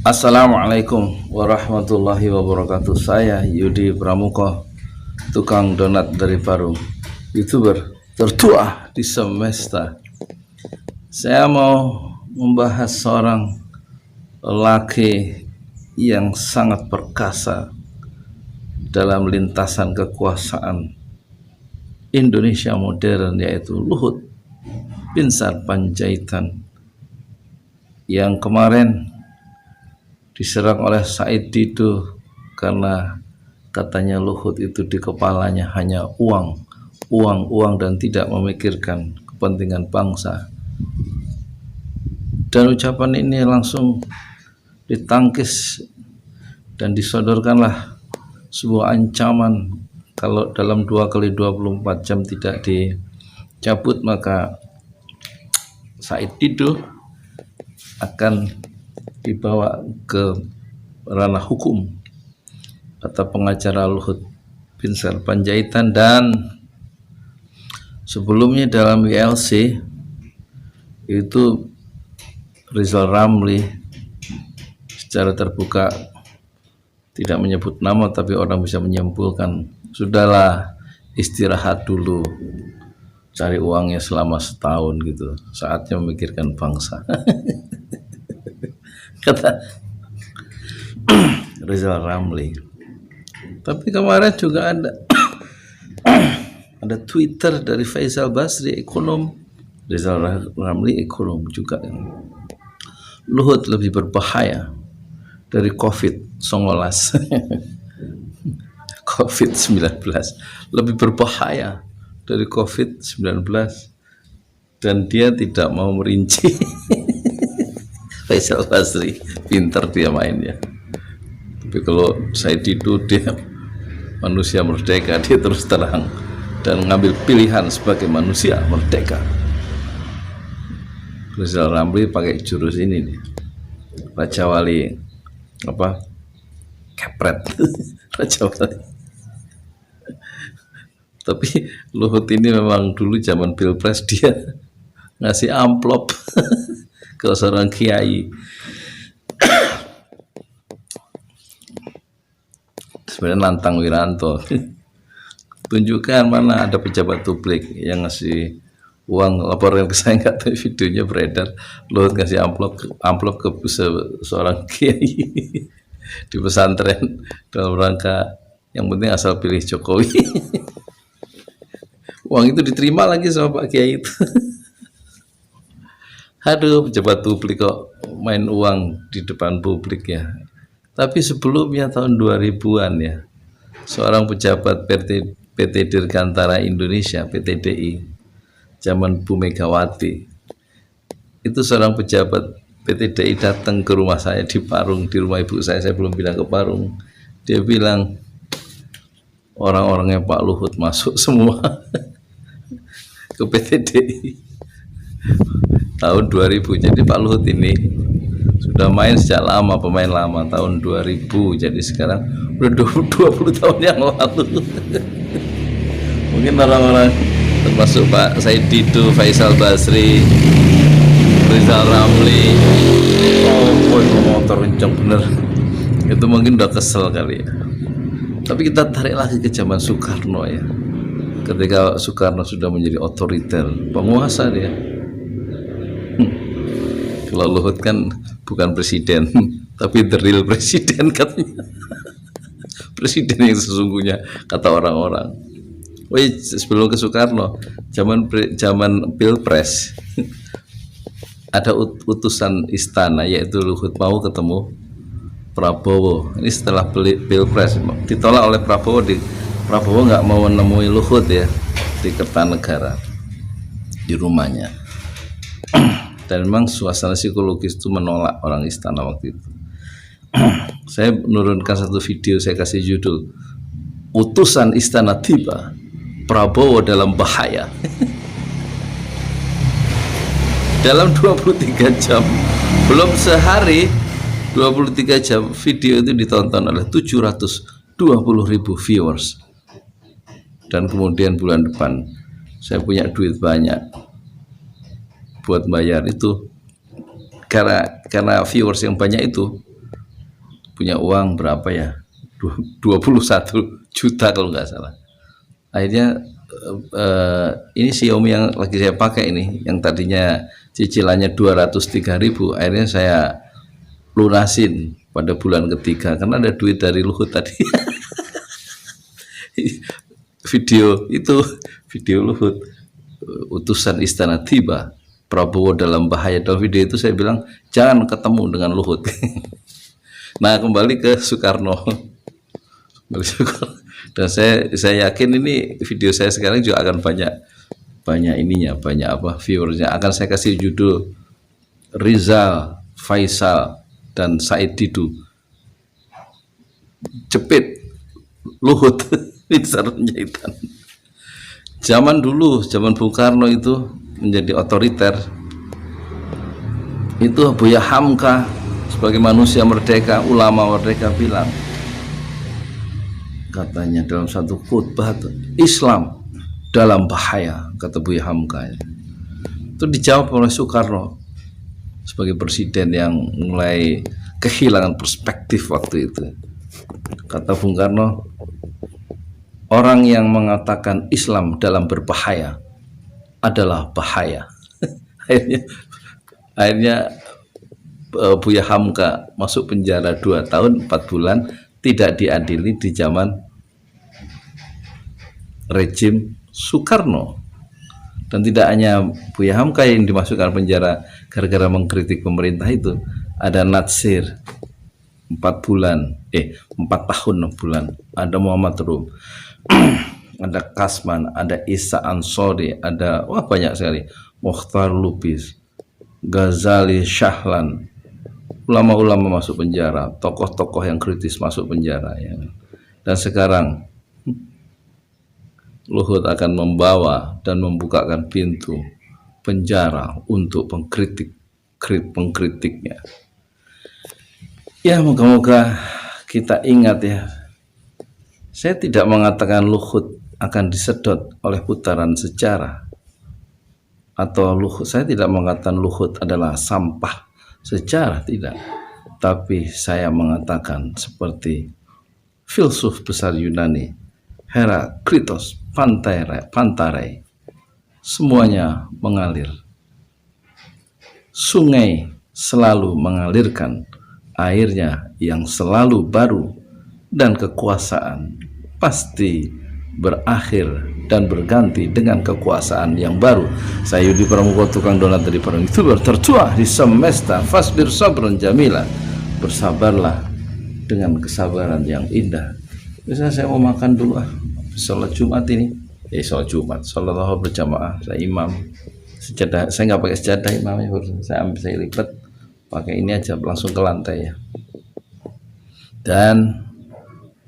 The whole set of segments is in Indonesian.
Assalamualaikum warahmatullahi wabarakatuh. Saya Yudi Pramuko, tukang donat dari Parung, YouTuber tertua di semesta. Saya mau membahas seorang lelaki yang sangat perkasa dalam lintasan kekuasaan Indonesia modern, yaitu Luhut Binsar Panjaitan, yang kemarin diserang oleh Said Didu karena katanya Luhut itu di kepalanya hanya uang dan tidak memikirkan kepentingan bangsa. Dan ucapan ini langsung ditangkis dan disodorkanlah sebuah ancaman, kalau dalam 2x24 jam tidak dicabut maka Said Didu akan dibawa ke ranah hukum, kata pengacara Luhut Binsar Panjaitan. Dan sebelumnya dalam WLC itu Rizal Ramli secara terbuka, tidak menyebut nama tapi orang bisa menyimpulkan, sudahlah istirahat dulu, cari uangnya selama setahun gitu, saatnya memikirkan bangsa. Kata Rizal Ramli. Tapi kemarin juga ada Twitter dari Faisal Basri, ekonom. Rizal Ramli ekonom juga. Luhut lebih berbahaya dari COVID-19. COVID-19 lebih berbahaya dari COVID-19, dan dia tidak mau merinci. Faisal Basri pintar dia mainnya. Tapi kalau saya Didu, dia manusia merdeka, dia terus terang dan mengambil pilihan sebagai manusia merdeka. Rizal Ramli pakai jurus ini nih, Raja Wali apa? Kepret. Raja Wali. Tapi Luhut ini memang dulu zaman Pilpres dia ngasih amplop ke seorang kiai. Sebenarnya nantang Wiranto, tunjukkan mana ada pejabat publik yang ngasih uang, laporan ke saya, nggak tahu videonya beredar, Luhut ngasih amplop ke seorang kiai di pesantren dalam rangka yang penting asal pilih Jokowi. Uang itu diterima lagi sama Pak Kiai itu. Aduh, pejabat publik kok main uang di depan publik ya. Tapi sebelumnya tahun 2000-an ya, seorang pejabat PT Dirgantara Indonesia, PTDI, zaman Bu Megawati, itu seorang pejabat PTDI datang ke rumah saya di Parung, di rumah ibu saya belum bilang ke Parung. Dia bilang, orang-orangnya Pak Luhut masuk semua ke PTDI tahun 2000. Jadi Pak Luhut ini sudah main sejak lama, pemain lama, tahun 2000. Jadi sekarang udah 20 tahun yang lalu. Mungkin orang-orang termasuk Pak Said Didu, Faisal Basri, Rizal Ramli, motor kencang bener, itu mungkin udah kesel kali ya. Tapi kita tarik lagi ke zaman Soekarno ya, ketika Soekarno sudah menjadi otoriter, penguasa dia. Kalau Luhut kan bukan presiden, tapi the real presiden katanya. Presiden yang sesungguhnya, kata orang-orang. Sebelum ke Soekarno, zaman Pilpres, ada utusan istana, yaitu Luhut mau ketemu Prabowo. Ini setelah Pilpres ditolak oleh Prabowo. Prabowo nggak mau menemui Luhut ya di Kertanegara, di rumahnya. Dan memang suasana psikologis itu menolak orang istana waktu itu. Saya menurunkan satu video, saya kasih judul "Utusan Istana Tiba, Prabowo dalam Bahaya". Dalam 23 jam, belum sehari, 23 jam video itu ditonton oleh 720.000 viewers. Dan kemudian bulan depan saya punya duit banyak buat bayar itu, karena viewers yang banyak itu punya uang berapa ya, 21 juta kalau nggak salah. Akhirnya ini Xiaomi yang lagi saya pakai ini, yang tadinya cicilannya 203.000, akhirnya saya lunasin pada bulan ketiga karena ada duit dari Luhut tadi. Video Luhut, utusan istana tiba, Prabowo dalam bahaya. Dalam video itu saya bilang jangan ketemu dengan Luhut. Nah, kembali ke Soekarno. Dan saya yakin ini video saya sekarang juga akan banyak ininya, banyak viewersnya. Akan saya kasih judul Rizal, Faisal, dan Said Didu jepit Luhut Binsar Panjaitan. Zaman dulu, zaman Bung Karno itu menjadi otoriter, itu Buya Hamka sebagai manusia merdeka, ulama merdeka bilang, katanya dalam satu khutbah, Islam dalam bahaya, kata Buya Hamka. Itu dijawab oleh Soekarno sebagai presiden yang mulai kehilangan perspektif waktu itu. Kata Bung Karno, orang yang mengatakan Islam dalam berbahaya adalah bahaya. akhirnya Buya Hamka masuk penjara 2 tahun 4 bulan, tidak diadili di zaman rejim Soekarno. Dan tidak hanya Buya Hamka yang dimasukkan penjara gara-gara mengkritik pemerintah itu, ada Natsir 4 tahun 6 bulan, ada Muhammad Rum, ada Kasman, ada Isa Ansori, ada banyak sekali, Mokhtar Lubis, Ghazali, Syahlan, ulama-ulama masuk penjara, tokoh-tokoh yang kritis masuk penjara ya. Dan sekarang Luhut akan membawa dan membukakan pintu penjara untuk pengkritiknya. Ya, moga-moga kita ingat ya. Saya tidak mengatakan Luhut akan disedot oleh putaran sejarah, atau saya tidak mengatakan Luhut adalah sampah sejarah, tidak. Tapi saya mengatakan seperti filsuf besar Yunani Heraklitos, Pantarai, semuanya mengalir. Sungai selalu mengalirkan airnya yang selalu baru, dan kekuasaan pasti berakhir dan berganti dengan kekuasaan yang baru. Saya Yudi Pramuko, tukang donat dari para YouTuber tertua di semesta. Fasbir sabran jamila, bersabarlah dengan kesabaran yang indah. Bisa saya mau makan dulu sholat Jumat ini. Sholat Jumat, sholat Zuhur berjamaah, saya imam. Sejadah, saya nggak pakai sejadah imamnya, saya lipat pakai ini aja, langsung ke lantai ya. Dan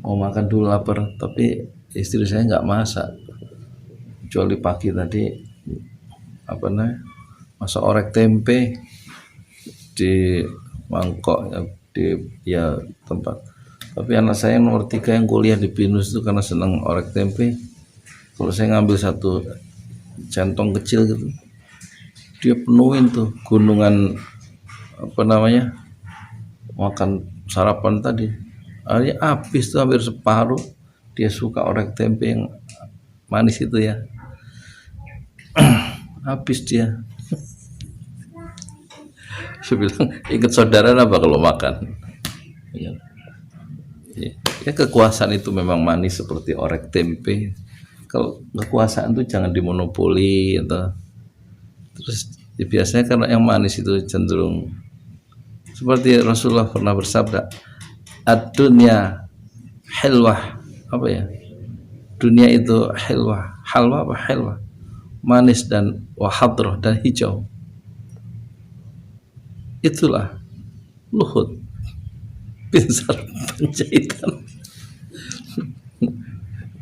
mau makan dulu, lapar, tapi istri saya nggak masak, kecuali pagi tadi masak orek tempe di mangkok di tempat. Tapi anak saya yang nomor 3 yang kuliah di BINUS itu karena senang orek tempe, kalau saya ngambil satu centong kecil gitu, dia penuhin tuh gunungan makan sarapan tadi. Akhirnya habis tuh, hampir separuh. Dia suka orek tempe yang manis itu ya. Habis dia. Saya bilang, ikut saudara apa kalau makan? Ya, kekuasaan itu memang manis seperti orek tempe. Kalau kekuasaan itu jangan dimonopoli atau terus ya, biasanya karena yang manis itu cenderung seperti Rasulullah pernah bersabda, ad-dunya hilwah, dunia itu hilwah, manis dan wahadroh dan hijau. Itulah Luhut Binsar Panjaitan.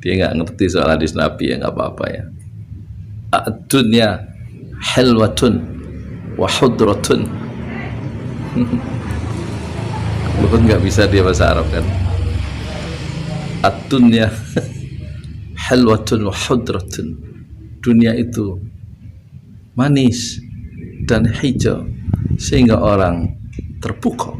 Dia nggak ngerti soal hadis Nabi ya, nggak apa-apa ya. Ad-dunya hilwatun wahudratun. Luhut nggak bisa dia bahasa Arab kan. Ad-dunya hilwatun wahudratun. Dunia itu manis dan hijau sehingga orang terpukau.